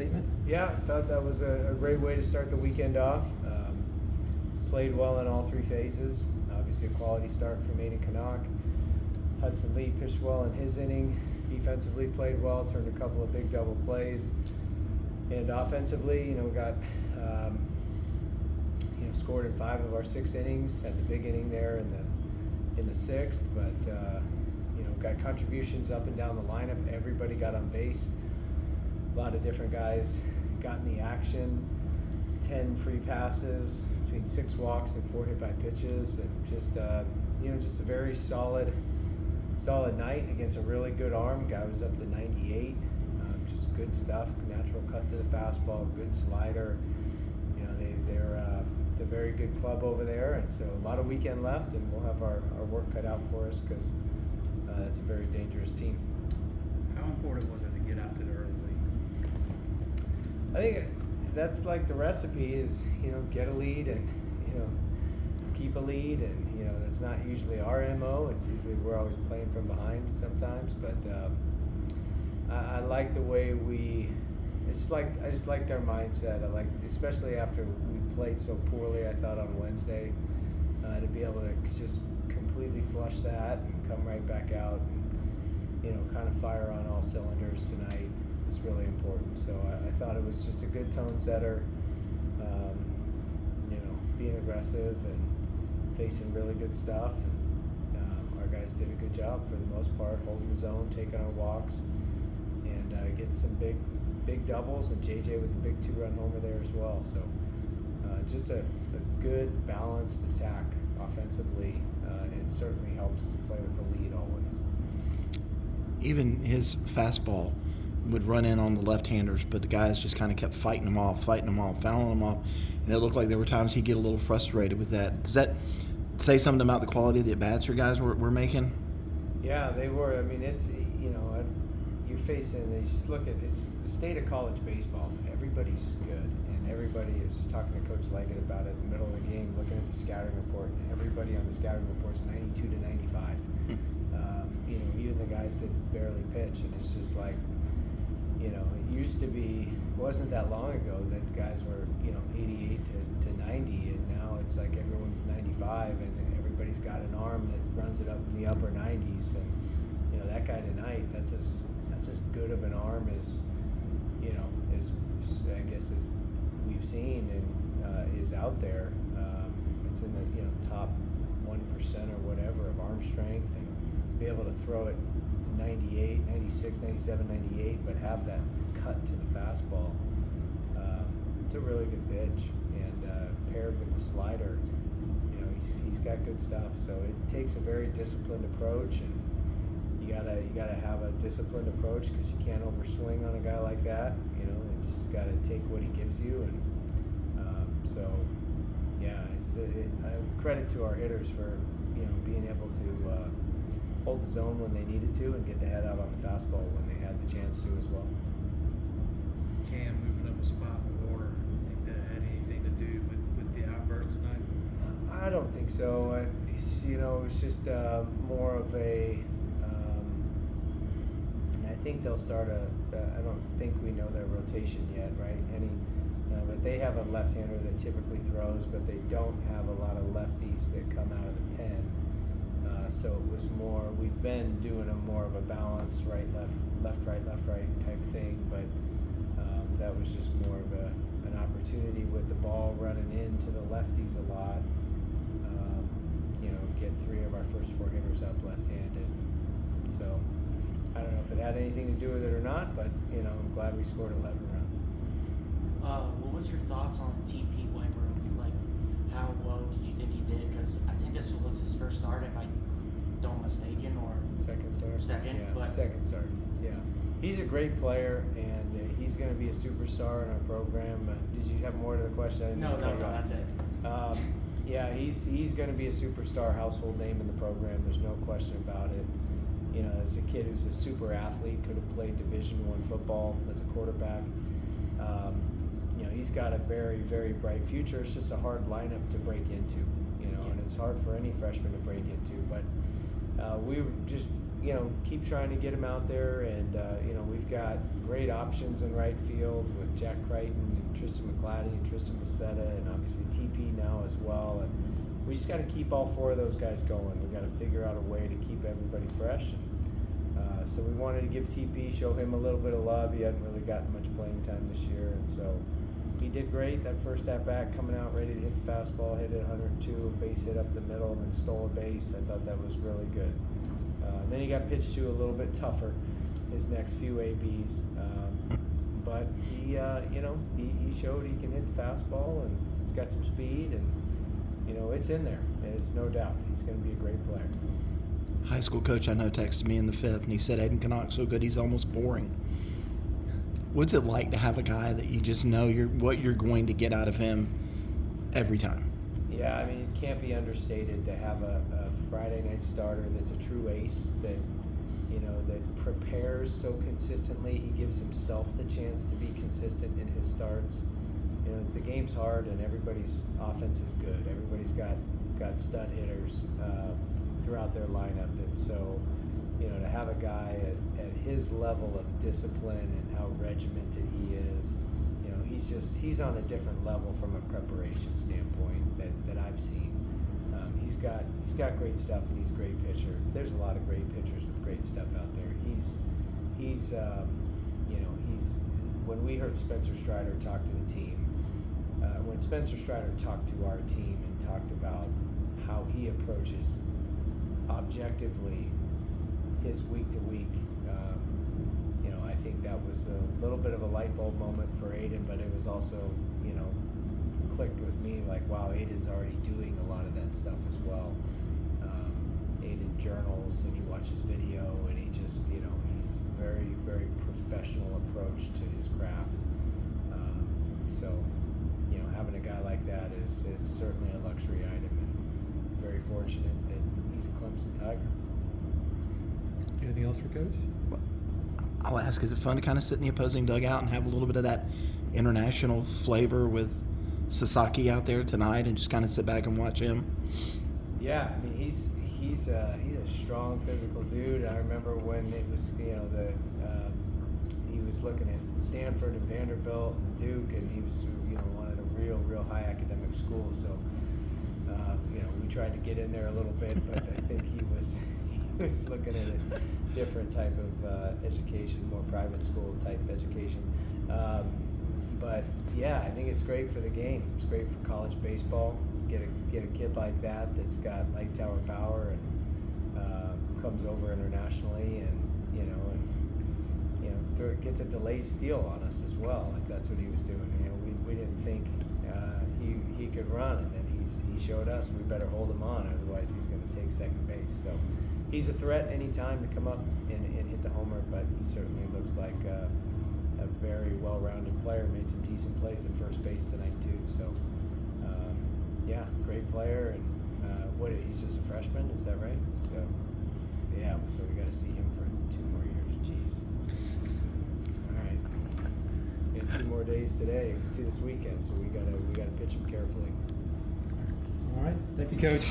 statement? Yeah, I thought that was a great way to start the weekend off. Played well in all three phases. Obviously a quality start from Aidan Knaak. Hudson Lee pitched well in his inning. Defensively played well, turned a couple of big double plays. And offensively, got scored in 5 of our 6 innings. Had the big inning there in the 6th, but got contributions up and down the lineup. Everybody got on base. A lot of different guys got in the action. 10 free passes, between 6 walks and 4 hit by pitches, and just a very solid night against a really good arm. Guy was up to 98. Just good stuff. Natural cut to the fastball, good slider. They're a very good club over there, and so a lot of weekend left, and we'll have our work cut out for us because that's a very dangerous team. How important was it to get out to the early lead? I think that's like the recipe is, get a lead and, keep a lead, and, that's not usually our MO. It's usually we're always playing from behind sometimes, but I like the way I just liked our mindset. Especially after we played so poorly, I thought on Wednesday, to be able to just completely flush that and come right back out and, kind of fire on all cylinders tonight is really important. So I thought it was just a good tone setter, being aggressive and facing really good stuff. And our guys did a good job for the most part, holding the zone, taking our walks, and getting some big doubles, and JJ with the big 2-run homer there as well. So just a good balanced attack offensively. It certainly helps to play with the lead always. Even his fastball would run in on the left-handers, but the guys just kind of kept fighting them off, fouling them off, and it looked like there were times he'd get a little frustrated with that. Does that say something about the quality of the at-bats your guys were making? Yeah, they were. I mean, it's, you're facing, you just look at, it's the state of college baseball. Everybody's good, and everybody is just talking to Coach Leggett about it in the middle of the game, looking at the scouting report, and everybody on the scouting report's 92 to 95. Even the guys that barely pitch, and it's just like, it used to be, wasn't that long ago that guys were, 88 to 90, and now it's like everyone's 95, and everybody's got an arm that runs it up in the upper 90s, and, that guy tonight, that's as good of an arm as, as I guess as we've seen, and is out there. It's in the, top 1% or whatever of arm strength, and to be able to throw it 98, 96, 97, 98, but have that cut to the fastball. It's a really good pitch, and paired with the slider, he's got good stuff. So it takes a very disciplined approach, and you gotta have a disciplined approach because you can't overswing on a guy like that. You just gotta take what he gives you, and it's credit to our hitters for being able to hold the zone when they needed to and get the head out on the fastball when they had the chance to as well. Cam moving up a spot in the order, think that had anything to do with the outburst tonight? I don't think so. It's just more of a. I think they'll start I don't think we know their rotation yet, right? But they have a left-hander that typically throws, but they don't have a lot of lefties that come out of the pen. So it was more, we've been doing more of a balanced right, left, right type thing, but that was just more of an opportunity with the ball running into the lefties a lot. Get 3 of our first 4 hitters up left-handed. So I don't know if it had anything to do with it or not, but I'm glad we scored 11 runs. What was your thoughts on TP Wentworth? Like, how well did you think he did? Because I think this was his first start, if I don't mistaken, or second start. But second start. Yeah, he's a great player, and he's going to be a superstar in our program. Did you have more to the question? No, that's it. Yeah, he's going to be a superstar, household name in the program. There's no question about it. As a kid who's a super athlete, could have played Division I football as a quarterback. He's got a very, very bright future. It's just a hard lineup to break into, and it's hard for any freshman to break into. But we were just keep trying to get him out there, and we've got great options in right field with Jack Crichton and Tristan McClatty and Tristan Massetta, and obviously TP now as well. And we just got to keep all 4 of those guys going. We got to figure out a way to keep everybody fresh. So we wanted to give TP, show him a little bit of love. He hadn't really gotten much playing time this year, and so he did great. That first at bat, coming out ready to hit the fastball, hit it 102, a base hit up the middle, and then stole a base. I thought that was really good. Then he got pitched to a little bit tougher his next few ABs, but he showed he can hit the fastball, and he's got some speed, and it's in there. It's no doubt he's going to be a great player. High school coach I know texted me in the 5th, and he said Aidan Knaak's so good he's almost boring. What's it like to have a guy that you just know what you're going to get out of him every time? Yeah, I mean, it can't be understated to have a Friday night starter that's a true ace, that prepares so consistently. He gives himself the chance to be consistent in his starts. The game's hard, and everybody's offense is good. Everybody's got stud hitters throughout their lineup, and so to have a guy at his level of discipline and how regimented he is, he's on a different level from a preparation standpoint that I've seen. He's got great stuff, and he's a great pitcher. There's a lot of great pitchers with great stuff out there. He's when we heard Spencer Strider talk to the team, when Spencer Strider talked to our team and talked about how he approaches objectively his week to week, I think that was a little bit of a light bulb moment for Aidan, but it was also, clicked with me like, wow, Aidan's already doing a lot of that stuff as well. Aidan journals, and he watches video, and he just, he's very, very professional approach to his craft. So, having a guy like that is certainly a luxury item, and very fortunate that he's a Clemson Tiger. Anything else for Coach? I'll ask, is it fun to kind of sit in the opposing dugout and have a little bit of that international flavor with Sasaki out there tonight, and just kind of sit back and watch him? Yeah, I mean, he's a strong physical dude. I remember when it was, he was looking at Stanford and Vanderbilt and Duke, and he was, wanted a real high academic school. So, we tried to get in there a little bit, but I think he was looking at a different type of education, more private school type education. But yeah, I think it's great for the game. It's great for college baseball. Get a kid like that's got light tower power, and comes over internationally, and gets a delayed steal on us as well. If that's what he was doing, we didn't think he could run, and then he showed us we better hold him on, otherwise he's going to take second base. So he's a threat anytime to come up and hit the homer, but he certainly looks like a very well-rounded player. Made some decent plays at first base tonight too. So yeah, great player, and he's just a freshman, is that right? So yeah, so we got to see him for 2 more years. Jeez. All right, we got 2 more days today to this weekend, so we gotta pitch him carefully. All right. Thank you, Coach.